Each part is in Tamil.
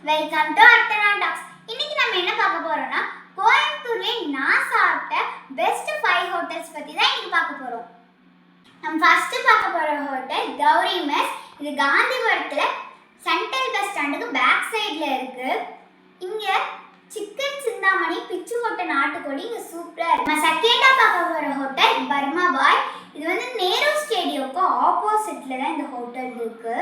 Welcome to Arthana tax. இன்னைக்கு நம்ம என்ன பார்க்க போறோம்னா கோயம்புத்தூர்ல நான் சாப்பிட்ட பெஸ்ட் 5 ஹோட்டல்ஸ் பத்தி தான் இன்னைக்கு பார்க்க போறோம். நம்ம ஃபர்ஸ்ட் பார்க்க போற ஹோட்டல் கௌரி மெஸ். இது காந்திபுரத்துல சென்ட்ரல் பஸ் ஸ்டாண்டுக்கு பேக் சைடுல இருக்கு. இங்க சிக்கன் சிந்தாமணி பிச்சு போட்ட நாட்டுக்கோழி இங்க சூப்பரா இருக்கு. நம்ம செகண்டா பார்க்க போற ஹோட்டல் பர்மா பாய். இது வந்து நேரு ஸ்டேடியம்க்கு ஆப்போசிட்ல தான் இந்த ஹோட்டல் இருக்கு.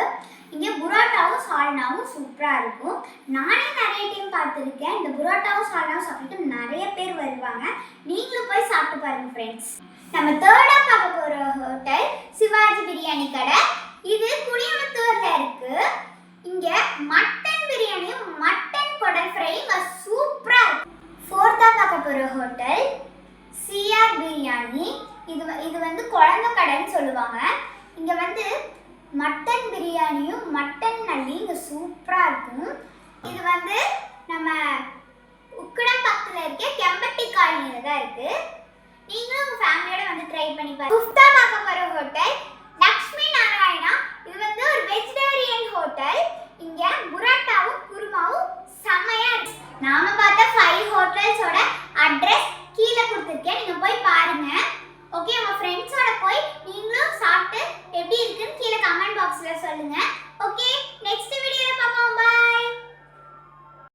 இங்கே புரோட்டாவும் சால்னாவும் சூப்பராக இருக்கும். நானே நிறைய டைம் பார்த்துருக்கேன். இந்த புரோட்டாவும் சால்னாவும் சாப்பிட்டு நிறைய பேர் வருவாங்க. நீங்களும் போய் சாப்பிட்டு பாருங்க ஃப்ரெண்ட்ஸ். நம்ம தேர்டாக பார்க்க போகிற ஹோட்டல் சிவாஜி பிரியாணி கடை. இது குடியமுத்தூரில் இருக்கு. இங்கே மட்டன் பிரியாணியும் மட்டன் குடல் ஃப்ரையும் சூப்பராக இருக்கும். ஃபோர்த்தாக பார்க்க போகிற ஹோட்டல் சிஆர் பிரியாணி. இது வந்து குழந்தை கடைன்னு சொல்லுவாங்க. இங்கே வந்து மட்டன் பிரியாணியும் மட்டன் நல்லி இங்கே சூப்பராக இருக்கும். இது வந்து நம்ம உக்கடம் பக்கத்தில் இருக்க கெம்பட்டி காலனியில் தான் இருக்குது. நீங்களும் உங்கள் ஃபேமிலியோட வந்து ட்ரை பண்ணி பாருங்க. ஃபிஃப்த்தாக பார்க்க போகிற ஹோட்டல் லக்ஷ்மி நாராயணா. இது வந்து ஒரு வெஜிடேரியன் ஹோட்டல். இங்கே புரோட்டாவும் குருமாவும் செம்மையாக இருக்கு. நாம பார்த்த 5 ஹோட்டல்ஸோட அட்ரஸ் கீழே கொடுத்துருக்கேன். நீங்கள் போய் பாருங்கள். ஓகே, உங்கள் ஃப்ரெண்ட்ஸோட போய் நீங்களும் சாப்பிட்டு எப்படி இருக்குன்னு கீழே கமெண்ட் பாக்ஸில் சொல்லுங்கள்.